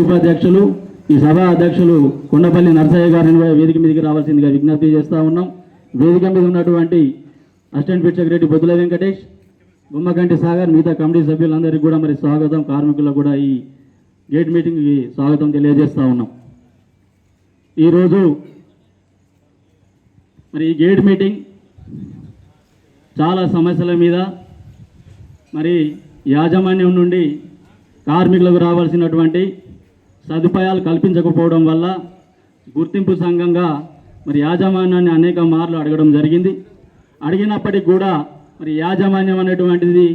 ఉపాధ్యక్షులు ఈ సభ అధ్యక్షులు కొండపల్లి నరసయ్య గారిని వేదిక మీదకి రావాల్సిందిగా విజ్ఞప్తి చేస్తూ ఉన్నాం. వేదిక మీద ఉన్నటువంటి assistant fit secretary Boddula Venkatesh, Gummakanti Sagar, మిగతా కమిటీ సభ్యులందరికీ కూడా మరి స్వాగతం, కార్మికులకు కూడా ఈ గేట్ మీటింగ్కి స్వాగతం తెలియజేస్తూ ఉన్నాం. ఈరోజు మరి ఈ గేట్ మీటింగ్ చాలా సమస్యల మీద మరి యాజమాన్యం నుండి కార్మికులకు రావాల్సినటువంటి సదుపాయాలు కల్పించకపోవడం వల్ల గుర్తింపు సంఘంగా మరి యాజమాన్యాన్ని అనేక మార్లు అడగడం జరిగింది. అడిగినప్పటికీ కూడా మరి యాజమాన్యం అనేటువంటిది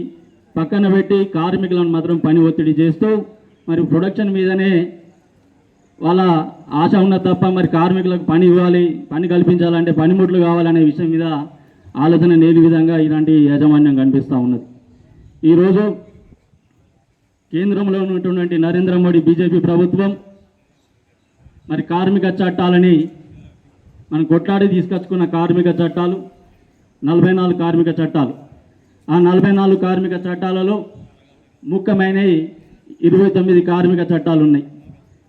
పక్కన పెట్టి కార్మికులను మాత్రం పని ఒత్తిడి చేస్తూ మరి ప్రొడక్షన్ మీదనే వాళ్ళ ఆశ ఉన్న తప్ప మరి కార్మికులకు పని ఇవ్వాలి, పని కల్పించాలంటే పనిముట్లు కావాలనే విషయం మీద ఆలోచన లేని విధంగా ఇలాంటి యాజమాన్యం కనిపిస్తూ ఉన్నది. ఈరోజు కేంద్రంలో ఉన్నటువంటి నరేంద్ర మోడీ బీజేపీ ప్రభుత్వం మరి కార్మిక చట్టాలని మనం కొట్లాడి తీసుకొచ్చుకున్న కార్మిక చట్టాలు 44 కార్మిక చట్టాలు. ఆ 44 కార్మిక చట్టాలలో ముఖ్యమైనవి 29 కార్మిక చట్టాలు ఉన్నాయి.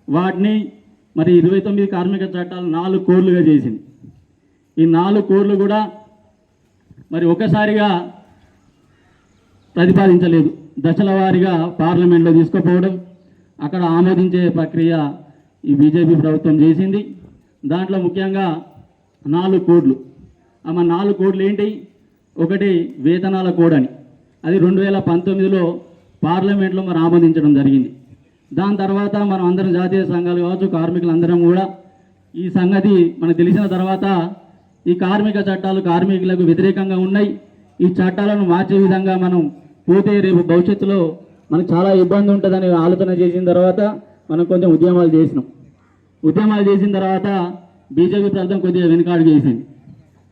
వాటిని మరి 29 కార్మిక చట్టాలు 4 కోర్లుగా చేసింది. ఈ 4 కోర్లు కూడా మరి ఒకసారిగా ప్రతిపాదించలేదు, దశల వారీగా పార్లమెంట్లో తీసుకుపోవడం, అక్కడ ఆమోదించే ప్రక్రియ ఈ బీజేపీ ప్రభుత్వం చేసింది. దాంట్లో ముఖ్యంగా 4 కోడ్లు. ఆ 4 కోడ్లు ఏంటి? ఒకటి వేతనాల కోడ్ అని, అది 2019లో పార్లమెంట్లో మరి ఆమోదించడం జరిగింది. దాని తర్వాత మనం అందరం జాతీయ సంఘాలు కావచ్చు, కార్మికులందరం కూడా ఈ సంగతి మనకు తెలిసిన తర్వాత ఈ కార్మిక చట్టాలు కార్మికులకు వ్యతిరేకంగా ఉన్నాయి, ఈ చట్టాలను మార్చే విధంగా మనం పోతే రేపు భవిష్యత్తులో మనకు చాలా ఇబ్బంది ఉంటుందని ఆలోచన చేసిన తర్వాత మనం కొంచెం ఉద్యమాలు చేసిన తర్వాత బీజేపీ ప్రభుత్వం కొద్దిగా వెనుకాడు చేసింది.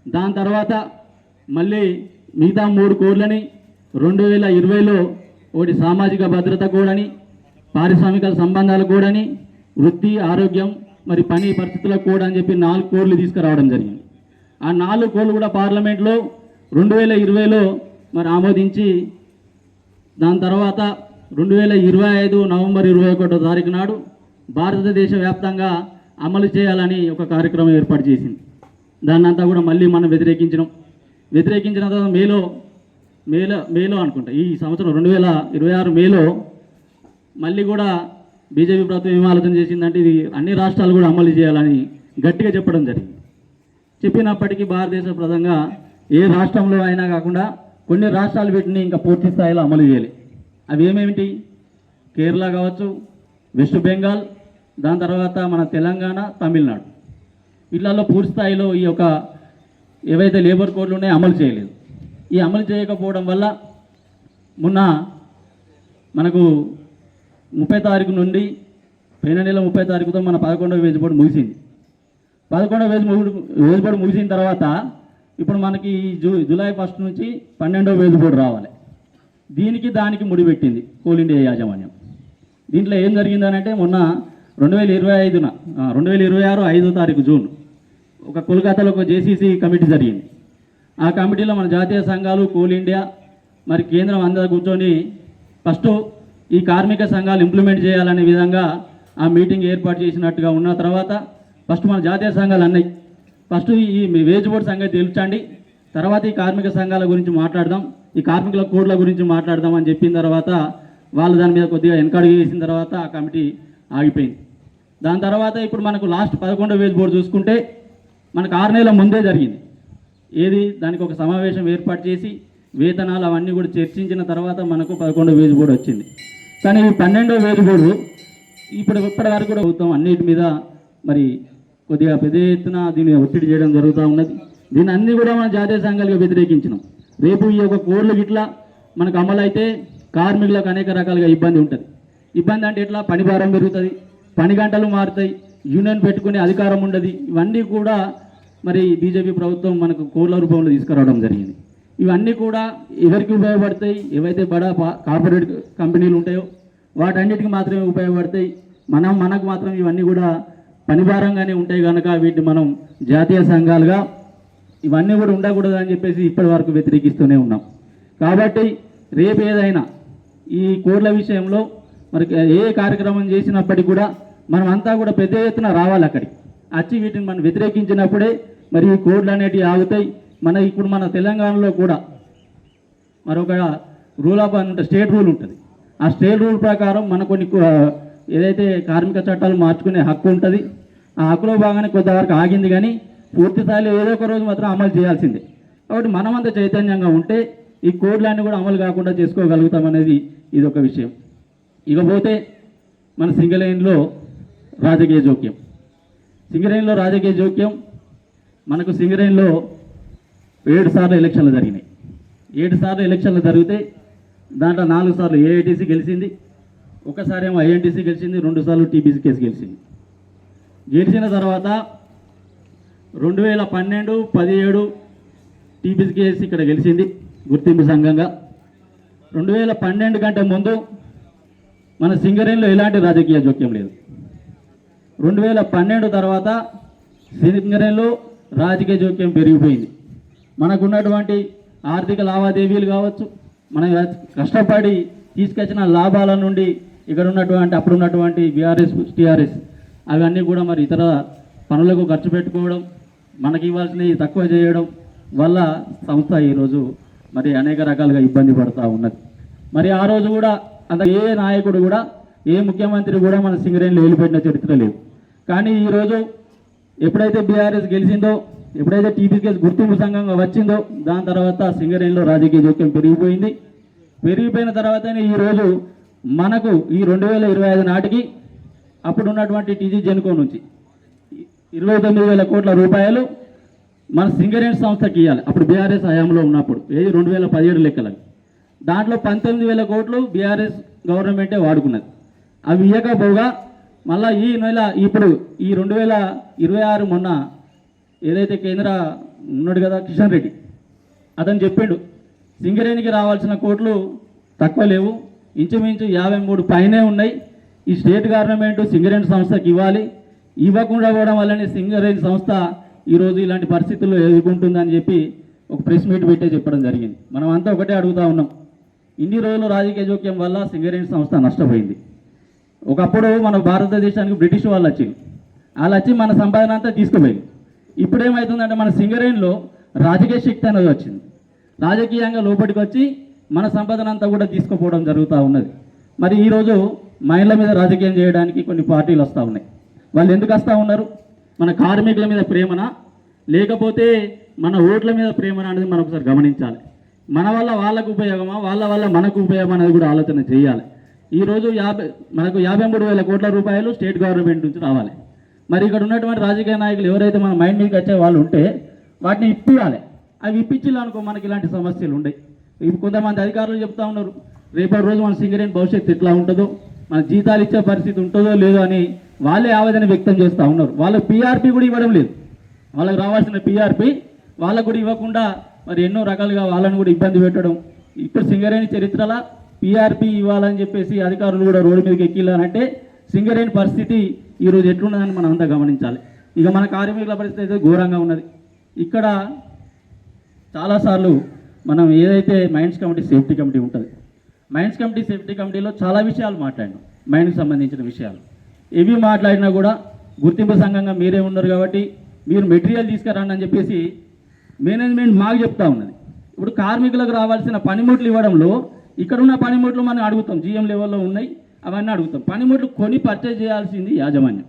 దాని తర్వాత మళ్ళీ మిగతా 3 కోడ్లని 2020లో ఒకటి సామాజిక భద్రత కోడని, పారిశ్రామిక సంబంధాల కోడని, వృత్తి ఆరోగ్యం మరి పని పరిస్థితుల కోడ్ అని చెప్పి 4 కోడ్లు తీసుకురావడం జరిగింది. ఆ 4 కోడ్లు కూడా పార్లమెంట్లో 2020లో మరి ఆమోదించి దాని తర్వాత 2025 నవంబర్ 21వ తారీఖు నాడు భారతదేశ వ్యాప్తంగా అమలు చేయాలని ఒక కార్యక్రమం ఏర్పాటు చేసింది. దాన్ని అంతా కూడా మళ్ళీ మనం వ్యతిరేకించిన తర్వాత మేలో అనుకుంటా ఈ సంవత్సరం 2026 మేలో మళ్ళీ కూడా బీజేపీ ప్రభుత్వం ఏం ఆలోచన చేసిందంటే ఇది అన్ని రాష్ట్రాలు కూడా అమలు చేయాలని గట్టిగా చెప్పడం జరిగింది. చెప్పినప్పటికీ భారతదేశ ప్రధానంగా ఏ రాష్ట్రంలో అయినా కాకుండా కొన్ని రాష్ట్రాలు వీటిని ఇంకా పూర్తి స్థాయిలో అమలు చేయాలి. అవి ఏమేమిటి? కేరళ కావచ్చు, వెస్ట్ బెంగాల్, దాని తర్వాత మన తెలంగాణ, తమిళనాడు. వీళ్ళల్లో పూర్తి స్థాయిలో ఈ యొక్క ఏవైతే లేబర్ కోడ్లు ఉన్నాయో అమలు చేయలేదు. ఈ అమలు చేయకపోవడం వల్ల మొన్న మనకు 30 తారీఖు నుండి పోయిన నెల 30 తారీఖుతో మన 11వ వేజిబోర్డు ముగిసింది. 11వ వేజిబోర్డు ముగిసిన తర్వాత ఇప్పుడు మనకి జూలై 1 నుంచి 12వ వేజిబోర్డు రావాలి. దానికి ముడిపెట్టింది కోల్ ఇండియా యాజమాన్యం. దీంట్లో ఏం జరిగిందనంటే మొన్న 2026 5వ తారీఖు జూన్ ఒక కోల్కతాలో ఒక జేసీసీ కమిటీ జరిగింది. ఆ కమిటీలో మన జాతీయ సంఘాలు, కోల్ ఇండియా మరి కేంద్రం అందరూ కూర్చొని ఫస్ట్ ఈ కార్మిక సంఘాలు ఇంప్లిమెంట్ చేయాలనే విధంగా ఆ మీటింగ్ ఏర్పాటు చేసినట్టుగా ఉన్న తర్వాత ఫస్ట్ మన జాతీయ సంఘాలు అన్నాయి, ఫస్ట్ ఈ వేజ్ బోర్డు సంగతి తెలుసండి, తర్వాత ఈ కార్మిక సంఘాల గురించి మాట్లాడదాం, ఈ కార్మికుల కోడ్ల గురించి మాట్లాడదాం అని చెప్పిన తర్వాత వాళ్ళు దాని మీద కొద్దిగా ఎన్కరేజ్ చేసిన తర్వాత ఆ కమిటీ ఆగిపోయింది. దాని తర్వాత ఇప్పుడు మనకు లాస్ట్ 11వ వేజ్ బోర్డు చూసుకుంటే మనకు 6 నెలల ముందే జరిగింది. దానికి ఒక సమావేశం ఏర్పాటు చేసి వేతనాలు అవన్నీ కూడా చర్చించిన తర్వాత మనకు 11వ వేజ్ బోర్డు వచ్చింది. కానీ ఈ 12వ వేజ్ బోర్డు ఇప్పటి వరకు కూడా ప్రభుత్వం అన్నిటి మీద మరి కొద్దిగా పెద్ద ఎత్తున దీన్ని ఒత్తిడి చేయడం జరుగుతూ ఉన్నది. దీన్ని అన్ని కూడా మన జాతీయ సంఘాలుగా వ్యతిరేకించినాం. రేపు ఈ యొక్క కోడ్లు గిట్లా మనకు అమలు అయితే కార్మికులకు అనేక రకాలుగా ఇబ్బంది ఉంటుంది. ఇబ్బంది అంటే ఎట్లా? పని భారం పెరుగుతుంది, పని గంటలు మారుతాయి, యూనియన్ పెట్టుకునే అధికారం ఉండదు. ఇవన్నీ కూడా మరి బీజేపీ ప్రభుత్వం మనకు కోడ్ల రూపంలో తీసుకురావడం జరిగింది. ఇవన్నీ కూడా ఎవరికి ఉపయోగపడతాయి? ఏవైతే బడా కార్పొరేట్ కంపెనీలు ఉంటాయో వాటన్నిటికీ మాత్రమే ఉపయోగపడతాయి. మనకు మాత్రం ఇవన్నీ కూడా పనిభారంగానే ఉంటాయి కనుక వీటిని మనం జాతీయ సంఘాలుగా ఇవన్నీ కూడా ఉండకూడదు అని చెప్పేసి ఇప్పటి వరకు వ్యతిరేకిస్తూనే ఉన్నాం. కాబట్టి రేపు ఏదైనా ఈ కోడ్ల విషయంలో మరి ఏ కార్యక్రమం చేసినప్పటికీ కూడా మనం అంతా కూడా పెద్ద ఎత్తున రావాలి అక్కడికి వచ్చి వీటిని మనం వ్యతిరేకించినప్పుడే మరి ఈ కోడ్లు అనేటివి ఆగుతాయి. ఇప్పుడు మన తెలంగాణలో కూడా మరొక రూల్ ఆఫ్ అంటే స్టేట్ రూల్ ఉంటుంది. ఆ స్టేట్ రూల్ ప్రకారం మన కొన్ని ఏదైతే కార్మిక చట్టాలు మార్చుకునే హక్కు ఉంటుంది. ఆ హక్కులో భాగంగానే కొంతవరకు ఆగింది, కానీ పూర్తి స్థాయిలో ఏదో ఒక రోజు మాత్రం అమలు చేయాల్సిందే. కాబట్టి మనమంతా చైతన్యంగా ఉంటే ఈ కోడ్లన్నీ కూడా అమలు కాకుండా చేసుకోగలుగుతామనేది ఇది ఒక విషయం. ఇకపోతే మన సింగిల్ లైన్లో రాజకీయ జోక్యం. సింగిల్ లైన్లో రాజకీయ జోక్యం మనకు సింగిల్ లైన్లో 7 సార్లు ఎలక్షన్లు జరిగినాయి. 7 సార్లు ఎలక్షన్లు జరిగితే దాంట్లో 4 సార్లు ఏఐటీసీ గెలిచింది, ఒకసారి ఏమో ఐఎన్టీసీ గెలిచింది, 2 సార్లు టీబీసీ కేసు గెలిచింది. గెలిచిన తర్వాత 2012, 17 టీబీసీ కేసు ఇక్కడ గెలిచింది గుర్తింపు సంఘంగా. 2012 కంటే ముందు మన సింగరేణిలో ఎలాంటి రాజకీయ జోక్యం లేదు. 2012 తర్వాత సింగరేణిలో రాజకీయ జోక్యం పెరిగిపోయింది. మనకున్నటువంటి ఆర్థిక లావాదేవీలు కావచ్చు, మనం కష్టపడి తీసుకొచ్చిన లాభాల నుండి ఇక్కడ ఉన్నటువంటి అప్పుడున్నటువంటి బీఆర్ఎస్ టీఆర్ఎస్ అవన్నీ కూడా మరి ఇతర పనులకు ఖర్చు పెట్టుకోవడం, మనకి ఇవ్వాల్సినవి తక్కువ చేయడం వల్ల సంస్థ ఈరోజు మరి అనేక రకాలుగా ఇబ్బంది పడుతూ ఉన్నది. మరి ఆ రోజు కూడా అంత ఏ నాయకుడు కూడా ఏ ముఖ్యమంత్రి కూడా మన సింగరేణిలో వెళ్ళిపోయిన చరిత్ర లేదు. కానీ ఈరోజు ఎప్పుడైతే బీఆర్ఎస్ గెలిచిందో, ఎప్పుడైతే టీబీసీ కేసు గుర్తింపు సంఘంగా వచ్చిందో దాని తర్వాత సింగరేణిలో రాజకీయ జోక్యం పెరిగిపోయింది. పెరిగిపోయిన తర్వాతనే ఈరోజు మనకు ఈ 2025 నాటికి అప్పుడు ఉన్నటువంటి టీజీ జెన్కో నుంచి 29,000 కోట్ల రూపాయలు మన సింగరేణి సంస్థకి ఇవ్వాలి. అప్పుడు బీఆర్ఎస్ హయాంలో ఉన్నప్పుడు 2017 లెక్కలకు దాంట్లో 19,000 కోట్లు బీఆర్ఎస్ గవర్నమెంటే వాడుకున్నది. అవి ఇవ్వకపోగా మళ్ళీ ఈ నెల ఇప్పుడు ఈ 2026 మొన్న ఏదైతే కేంద్ర ఉన్నాడు కదా కిషన్ రెడ్డి, అతను చెప్పిండు సింగరేణికి రావాల్సిన కోట్లు తక్కువ లేవు, ఇంచుమించు 53 పైనే ఉన్నాయి. ఈ స్టేట్ గవర్నమెంట్ సింగరేణి సంస్థకి ఇవ్వాలి, ఇవ్వకుండా పోవడం వల్లనే సింగరేణి సంస్థ ఈరోజు ఇలాంటి పరిస్థితుల్లో ఎదుర్కొంటుందని చెప్పి ఒక ప్రెస్ మీట్ పెట్టే చెప్పడం జరిగింది. మనం అంతా ఒకటే అడుగుతూ ఉన్నాం, ఇన్ని రోజులు రాజకీయ జోక్యం వల్ల సింగరేణి సంస్థ నష్టపోయింది. ఒకప్పుడు మన భారతదేశానికి బ్రిటిష్ వాళ్ళు వచ్చింది, వాళ్ళు వచ్చి మన సంపాదన అంతా తీసుకుపోయింది. ఇప్పుడు ఏమవుతుందంటే మన సింగరేణిలో రాజకీయ శక్తి అనేది వచ్చింది, రాజకీయంగా లోపలికి వచ్చి మన సంపాదన అంతా కూడా తీసుకుపోవడం జరుగుతూ ఉన్నది. మరి ఈరోజు మైండ్ల మీద రాజకీయం చేయడానికి కొన్ని పార్టీలు వస్తూ ఉన్నాయి. వాళ్ళు ఎందుకు వస్తూ ఉన్నారు? మన కార్మికుల మీద ప్రేమనా లేకపోతే మన ఓట్ల మీద ప్రేమనా అనేది మనం ఒకసారి గమనించాలి. మన వల్ల వాళ్ళకు ఉపయోగమా, వాళ్ళ వల్ల మనకు ఉపయోగం అనేది కూడా ఆలోచన చేయాలి. ఈరోజు మనకు 53,000 కోట్ల రూపాయలు స్టేట్ గవర్నమెంట్ నుంచి రావాలి. మరి ఇక్కడ ఉన్నటువంటి రాజకీయ నాయకులు ఎవరైతే మన మైండ్ మీదకి వచ్చే వాళ్ళు ఉంటే వాటిని ఇప్పియాలి. అవి ఇప్పించాలనుకో మనకి ఇలాంటి సమస్యలు ఉన్నాయి. ఇప్పుడు కొంతమంది అధికారులు చెప్తా ఉన్నారు, రేపటి రోజు మన సింగరేణి భవిష్యత్తు ఎట్లా ఉంటుందో, మన జీతాలు ఇచ్చే పరిస్థితి ఉంటుందో లేదో అని వాళ్ళే ఆవేదన వ్యక్తం చేస్తూ ఉన్నారు. వాళ్ళకి పీఆర్పీ కూడా ఇవ్వడం లేదు. వాళ్ళకి రావాల్సిన పీఆర్పీ వాళ్ళకు కూడా ఇవ్వకుండా మరి ఎన్నో రకాలుగా వాళ్ళని కూడా ఇబ్బంది పెట్టడం. ఇప్పుడు సింగరేణి చరిత్రలో పీఆర్పీ ఇవ్వాలని చెప్పేసి అధికారులు కూడా రోడ్డు మీదకి ఎక్కిల్లానంటే సింగరేణి పరిస్థితి ఈరోజు ఎట్లున్నదని మనం అంతా గమనించాలి. ఇక మన కార్మికుల పరిస్థితి అయితే ఘోరంగా ఉన్నది. ఇక్కడ చాలాసార్లు మనం ఏదైతే మైన్స్ కమిటీ సేఫ్టీ కమిటీ ఉంటుంది, మైన్స్ కమిటీ సేఫ్టీ కమిటీలో చాలా విషయాలు మాట్లాడినాం, మైన్కి సంబంధించిన విషయాలు. ఇవి మాట్లాడినా కూడా గుర్తింపు సంఘంగా మీరే ఉన్నారు కాబట్టి మీరు మెటీరియల్ తీసుకురండి అని చెప్పేసి మేనేజ్మెంట్ మాకు చెప్తా ఉన్నది. ఇప్పుడు కార్మికులకు రావాల్సిన పనిముట్లు ఇవ్వడంలో ఇక్కడ ఉన్న పనిముట్లు మనం అడుగుతాం, జిఎం లెవెల్లో ఉన్నాయి అవన్నీ అడుగుతాం. పనిముట్లు కొని పర్చేజ్ చేయాల్సింది యాజమాన్యం.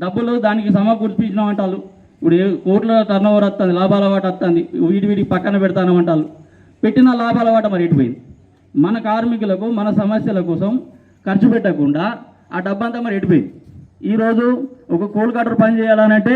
డబ్బులు దానికి సమకూర్పించడం అంటారు. ఇప్పుడు కోట్ల టర్న్ ఓవర్ వస్తుంది, లాభాల వాట వస్తుంది, వీటికి పక్కన పెడతానంటారు. పెట్టిన లాభాల వాట మరి ఎటుపోయింది? మన కార్మికులకు మన సమస్యల కోసం ఖర్చు పెట్టకుండా ఆ డబ్బంతా మరి ఎటుపోయింది? ఈరోజు ఒక కోల్ కటర్ పని చేయాలనంటే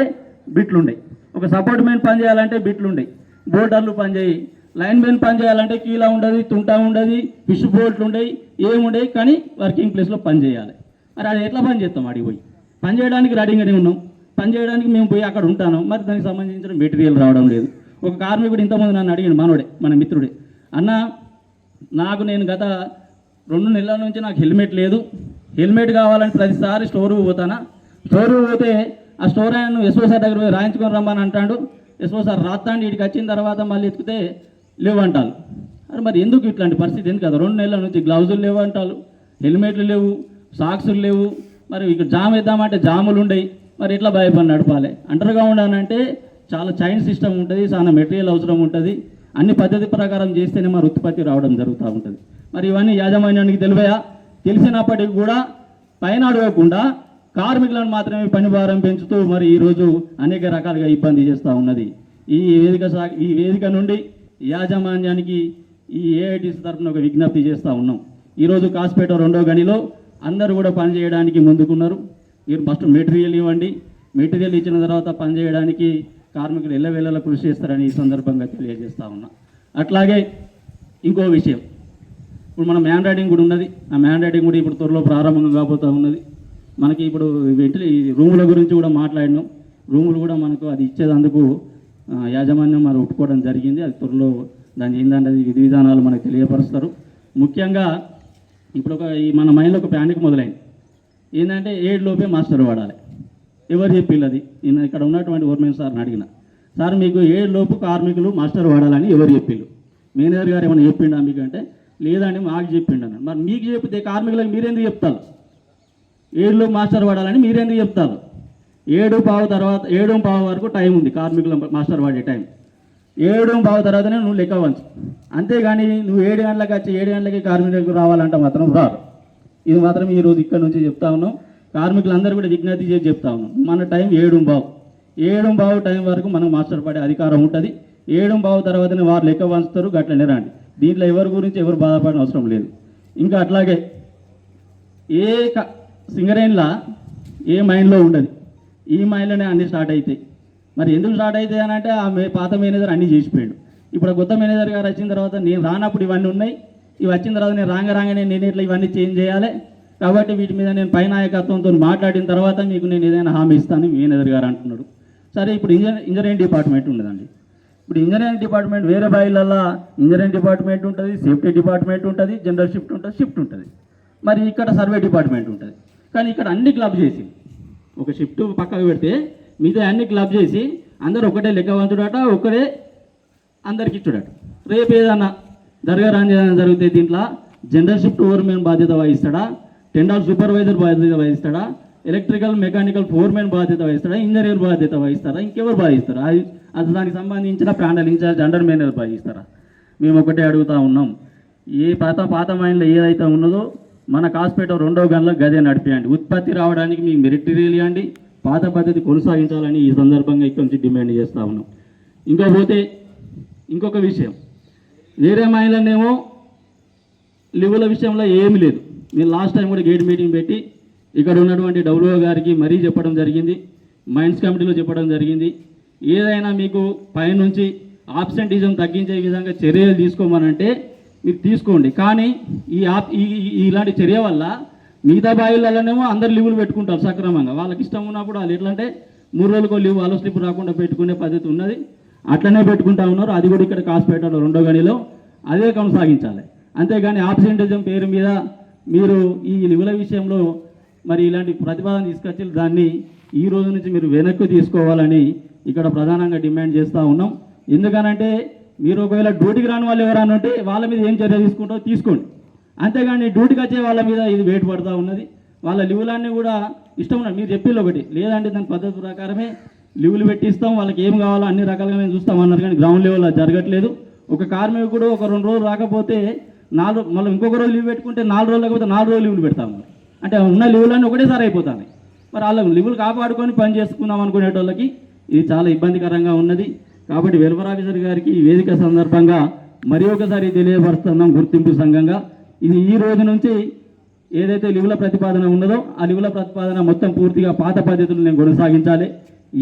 బిట్లుండే, ఒక సపోర్ట్ మెయిన్ పని చేయాలంటే బిట్లుండే, బోల్డర్లు పని చేయి, లైన్ మెయిన్ పని చేయాలంటే కీలా ఉండదు, తుంటా ఉండదు, ఫిష్ బోల్ట్లు ఉండవు, ఏముండవు. కానీ వర్కింగ్ ప్లేస్లో పని చేయాలి. మరి అది ఎట్లా పని చేస్తాం? అడిగి పోయి పని చేయడానికి రెడీగానే ఉన్నాం, పని చేయడానికి మేము పోయి అక్కడ ఉంటాను, మరి దానికి సంబంధించిన మెటీరియల్ రావడం లేదు. ఒక కార్మికుడు ఇంతమంది నన్ను అడిగాడు, మనోడే, మన మిత్రుడే, అన్న నేను గత 2 నెలల నుంచి నాకు హెల్మెట్ లేదు, హెల్మెట్ కావాలని ప్రతిసారి స్టోర్కి పోతానా, స్టోర్కి పోతే ఆ స్టోర్ ఆయన ఎస్ఓ సార్ దగ్గర పోయి రాయించుకొని రమ్మని అంటాడు. ఎస్ఓ సార్ రాస్తాండి, ఇక్కడికి వచ్చిన తర్వాత మళ్ళీ ఎత్తుకుతే లేవు అంటారు. మరి ఎందుకు ఇట్లాంటి పరిస్థితి? ఎందుకు కదా 2 నెలల నుంచి గ్లౌజులు లేవు అంటారు, హెల్మెట్లు లేవు, సాక్సులు లేవు, మరి ఇక్కడ జామ్ వేద్దామంటే జాములు ఉండయి, మరి ఎట్లా భయపడి నడపాలి. అండర్ గ్రౌండ్ అని అంటే చాలా చైన్ సిస్టమ్ ఉంటుంది, చాలా మెటీరియల్ అవసరం ఉంటుంది, అన్ని పద్ధతి ప్రకారం చేస్తేనే మరి ఉత్పత్తి రావడం జరుగుతూ ఉంటుంది. మరి ఇవన్నీ యాజమాన్యానికి తెలివయా? తెలిసినప్పటికీ కూడా పైన అడగకుండా కార్మికులను మాత్రమే పని భారం పెంచుతూ మరి ఈరోజు అనేక రకాలుగా ఇబ్బంది చేస్తూ ఉన్నది. ఈ వేదిక నుండి యాజమాన్యానికి ఈ ఏఐటీసీ తరఫున ఒక విజ్ఞప్తి చేస్తూ ఉన్నాం. ఈరోజు కాసిపేట 2వ గనిలో అందరూ కూడా పనిచేయడానికి ముందుకున్నారు. మీరు ఫస్ట్ మెటీరియల్ ఇవ్వండి, మెటీరియల్ ఇచ్చిన తర్వాత పనిచేయడానికి కార్మికులు ఎల్లవేళలా కృషి చేస్తారని ఈ సందర్భంగా తెలియజేస్తూ ఉన్నా. అట్లాగే ఇంకో విషయం, ఇప్పుడు మన మ్యాన్ రైడింగ్ కూడా ఉన్నది. ఆ మ్యాన్ రైడింగ్ కూడా ఇప్పుడు త్వరలో ప్రారంభంగా కాబోతూ ఉన్నది. మనకి ఇప్పుడు రూముల గురించి కూడా మాట్లాడినాం. రూములు కూడా మనకు అది ఇచ్చేదందుకు యాజమాన్యం మరి ఒప్పుకోవడం జరిగింది. అది త్వరలో దాని ఏంటంటే విధి విధానాలు మనకు తెలియపరుస్తారు. ముఖ్యంగా ఇప్పుడు మన మైండ్లో ఒక ప్యానిక్ మొదలైంది. ఏంటంటే 7 లోపే మాస్టర్ వాడాలి. ఎవరు చెప్పిల్లది? నేను ఇక్కడ ఉన్నటువంటి గవర్నమెంట్ సార్ని అడిగిన, సార్ మీకు 7 లోపు కార్మికులు మాస్టర్ వాడాలని ఎవరు చెప్పిళ్ళు? మేనేజర్ గారు ఏమైనా చెప్పిండా మీకు అంటే, లేదండి మాకు చెప్పిండు అన్నాడు. మరి మీకు చెప్తే కార్మికులకు మీరెందుకు చెప్తారు? 7 లోపు మాస్టర్ వాడాలని మీరెందుకు చెప్తారు? 7:15 తర్వాత 7:15 వరకు టైం ఉంది కార్మికుల మాస్టర్ వాడే టైం. 7:15 తర్వాతనే నువ్వు లెక్క వంచు. అంతేగాని నువ్వు 7 గంటలకు వచ్చి 7 గంటలకి కార్మికులకు రావాలంటే మాత్రం రారు. ఇది మాత్రం ఈరోజు ఇక్కడ నుంచి చెప్తా ఉన్నాం. కార్మికులందరూ కూడా విజ్ఞప్తి చేసి చెప్తా ఉన్నాం. మన టైం 7:15 టైం వరకు మనకు మాస్టర్ పడే అధికారం ఉంటుంది. 7:15 తర్వాతనే వారు లెక్క వంచుతారు. గట్లనే రండి. దీంట్లో ఎవరి గురించి ఎవరు బాధపడిన అవసరం లేదు. ఇంకా అట్లాగే సింగరేన్లా ఏ మైండ్లో ఉండదు, ఈ మైండ్లోనే అన్నీ స్టార్ట్ అవుతాయి. మరి ఎందుకు స్టార్ట్ అవుతాయి అని అంటే ఆ పాత మేనేజర్ అన్నీ చేసిపోయాడు. ఇప్పుడు కొత్త మేనేజర్ గారు వచ్చిన తర్వాత నేను రానప్పుడు ఇవన్నీ ఉన్నాయి, ఇవి వచ్చిన తర్వాత నేను రాగానే నేను ఇట్లా ఇవన్నీ చేంజ్ చేయాలి. కాబట్టి వీటి మీద నేను పై నాయకత్వంతో మాట్లాడిన తర్వాత మీకు నేను ఏదైనా హామీ ఇస్తాను మేనేజర్ గారు అంటున్నాడు. సరే, ఇప్పుడు ఇంజనీరింగ్ డిపార్ట్మెంట్ ఉండదండి. ఇప్పుడు ఇంజనీరింగ్ డిపార్ట్మెంట్ వేరే బాయిలల్లో ఇంజనీరింగ్ డిపార్ట్మెంట్ ఉంటుంది, సేఫ్టీ డిపార్ట్మెంట్ ఉంటుంది, జనరల్ షిఫ్ట్ ఉంటుంది. మరి ఇక్కడ సర్వే డిపార్ట్మెంట్ ఉంటుంది. కానీ ఇక్కడ అన్ని క్లబ్ చేసి ఒక షిఫ్ట్ పక్కకు పెడితే మిగతా అన్ని క్లబ్ చేసి అందరూ ఒకటే లెక్కవంతుడట, ఒకటే అందరికి ఇచ్చుడట. రేపు ఏదన్నా జరగరాని జరిగితే దీంట్లో జనరల్ షిఫ్ట్ ఓవర్మెన్ బాధ్యత వహిస్తాడా, టెండర్ సూపర్వైజర్ బాధ్యత వహిస్తాడా, ఎలక్ట్రికల్ మెకానికల్ ఫోర్మెన్ బాధ్యత వహిస్తాడా, ఇంజనీర్ బాధ్యత వహిస్తారా, ఇంకెవరు బాధిస్తారా? అది దానికి సంబంధించిన ప్యానల్ ఇన్ఛార్జ్ అండర్ మేనేజర్ బాధిస్తారా? మేము ఒకటే అడుగుతూ ఉన్నాం. పాత మైండ్లో ఏదైతే ఉన్నదో మన కాసిపేట 2వ గనిలో గదే నడిపేయండి. ఉత్పత్తి రావడానికి మీకు మెటీరియల్ ఇవ్వండి, పాత పద్ధతి కొనసాగించాలని ఈ సందర్భంగా ఇక్కడ నుంచి డిమాండ్ చేస్తూ ఉన్నాం. ఇంకొక విషయం, వేరే మైండ్లోనేమో లివుల విషయంలో ఏమీ లేదు. నేను లాస్ట్ టైం కూడా గేట్ మీటింగ్ పెట్టి ఇక్కడ ఉన్నటువంటి డబ్ల్యూఓ గారికి మరీ చెప్పడం జరిగింది, మైన్స్ కమిటీలో చెప్పడం జరిగింది. ఏదైనా మీకు పైనుంచి ఆబ్సెంటిజం తగ్గించే విధంగా చర్యలు తీసుకోమనంటే మీరు తీసుకోండి. కానీ ఇలాంటి చర్య వల్ల మిగతా బాయిలలోనేమో అందరు లీవులు పెట్టుకుంటారు సక్రమంగా. వాళ్ళకి ఇష్టం ఉన్నప్పుడు వాళ్ళు ఎట్లంటే 3 రోజులకో లీవ్ వాళ్ళ స్లిప్ రాకుండా పెట్టుకునే పద్ధతి ఉన్నది. అట్లనే పెట్టుకుంటా ఉన్నారు. అది కూడా ఇక్కడ కాసిపేటలో 2వ గనిలో అదే కొనసాగించాలి. అంతేగాని ఆబ్సెంటిజం పేరు మీద మీరు ఈ లీవుల విషయంలో మరి ఇలాంటి ప్రతిపాదన తీసుకొచ్చి దాన్ని ఈ రోజు నుంచి మీరు వెనక్కి తీసుకోవాలని ఇక్కడ ప్రధానంగా డిమాండ్ చేస్తూ ఉన్నాం. ఎందుకనంటే మీరు ఒకవేళ డ్యూటీకి రాని వాళ్ళు ఎవరైనా ఉంటే వాళ్ళ మీద ఏం చర్య తీసుకుంటారో తీసుకోండి. అంతేగాని డ్యూటీకి వచ్చే వాళ్ళ మీద ఇది వెయిట్ పడుతూ ఉన్నది. వాళ్ళ లీవులన్నీ కూడా ఇష్టం ఉన్నది మీరు చెప్పిళ్ళు ఒకటి, లేదంటే దాని పద్ధతి ప్రకారమే లీవులు పెట్టిస్తాం, వాళ్ళకి ఏం కావాలో అన్ని రకాలుగా మేము చూస్తామన్నారు. కానీ గ్రౌండ్ లెవెల్లో జరగట్లేదు. ఒక కార్మికుడు ఒక 2 రోజులు రాకపోతే 4 మళ్ళీ ఇంకొక రోజు లీవ్ పెట్టుకుంటే 4 రోజులు లేకపోతే 4 రోజులు లీవులు పెడతాము. అంటే ఉన్న లీవులన్నీ ఒకటేసారి అయిపోతాయి. మరి వాళ్ళకి లీవులు కాపాడుకొని పని చేసుకుందాం అనుకునేటోళ్ళకి ఇది చాలా ఇబ్బందికరంగా ఉన్నది. కాబట్టి వెల్ఫేర్ ఆఫీసర్ గారికి ఈ వేదిక సందర్భంగా మరి ఒకసారి తెలియపరుస్తున్నాం గుర్తింపు సంఘంగా. ఇది ఈ రోజు నుంచి ఏదైతే లీవుల ప్రతిపాదన ఉన్నదో ఆ లీవుల ప్రతిపాదన మొత్తం పూర్తిగా పాత పద్ధతులు నేను కొనసాగించాలి.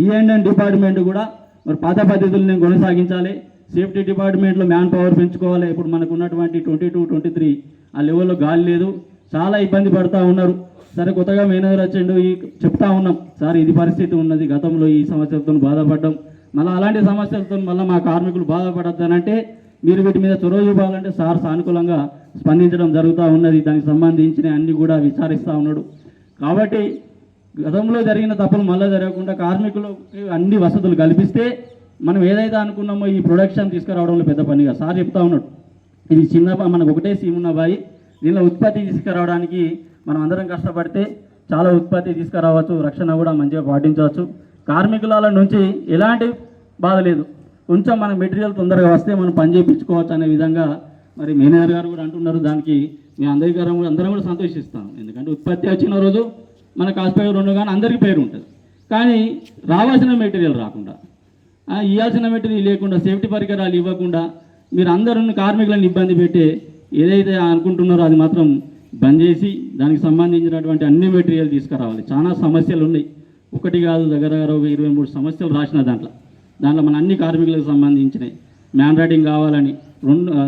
ఈఎండ్ఎన్ డిపార్ట్మెంట్ కూడా మరి పాత పద్ధతులు నేను కొనసాగించాలి. సేఫ్టీ డిపార్ట్మెంట్లో మ్యాన్ పవర్ పెంచుకోవాలి. ఇప్పుడు మనకు ఉన్నటువంటి 22, 23 ఆ లెవెల్లో గాలి లేదు, చాలా ఇబ్బంది పడుతూ ఉన్నారు. సరే, కొత్తగా మేనేజర్ వచ్చిండు, చెప్తా ఉన్నాం సార్ ఇది పరిస్థితి ఉన్నది, గతంలో ఈ సమస్యలతో బాధపడ్డాం, మళ్ళీ అలాంటి సమస్యలతో మళ్ళీ మా కార్మికులు బాధపడద్దనంటే మీరు వీటి మీద చొరవ చూపాలంటే సార్ సానుకూలంగా స్పందించడం జరుగుతూ ఉన్నది. దానికి సంబంధించిన అన్ని కూడా విచారిస్తూ ఉన్నాడు. కాబట్టి గతంలో జరిగిన తప్పులు మళ్ళీ జరగకుండా కార్మికులకు అన్ని వసతులు కల్పిస్తే మనం ఏదైతే అనుకున్నామో ఈ ప్రొడక్షన్ తీసుకురావడంలో పెద్ద పనిగా సార్ చెప్తా ఉన్నాడు. ఇది చిన్న మనకు ఒకటే సీమ్ ఉన్న బాయి, దీనిలో ఉత్పత్తి తీసుకురావడానికి మనం అందరం కష్టపడితే చాలా ఉత్పత్తి తీసుకురావచ్చు, రక్షణ కూడా మంచిగా పాటించవచ్చు. కార్మికుల నుంచి ఎలాంటి బాధ లేదు, కొంచెం మన మెటీరియల్ తొందరగా వస్తే మనం పని చేయించుకోవచ్చు అనే విధంగా మరి మేనేజర్ గారు కూడా అంటున్నారు. దానికి మేము అందరం కూడా సంతోషిస్తాం. ఎందుకంటే ఉత్పత్తి వచ్చిన రోజు మన కాస్ట్ పేరు రెండు కానీ అందరికీ పేరు ఉంటుంది. కానీ రావాల్సిన మెటీరియల్ రాకుండా, ఇవ్వాల్సిన మెటీరియల్ లేకుండా, సేఫ్టీ పరికరాలు ఇవ్వకుండా మీరు అందరూ కార్మికులను ఇబ్బంది పెట్టి ఏదైతే అనుకుంటున్నారో అది మాత్రం బంద్ చేసి దానికి సంబంధించినటువంటి అన్ని మెటీరియల్ తీసుకురావాలి. చాలా సమస్యలు ఉన్నాయి, ఒకటి కాదు, దగ్గర 23 సమస్యలు రాసిన దాంట్లో మన అన్ని కార్మికులకు సంబంధించినవి మ్యాన్ రైటింగ్ కావాలని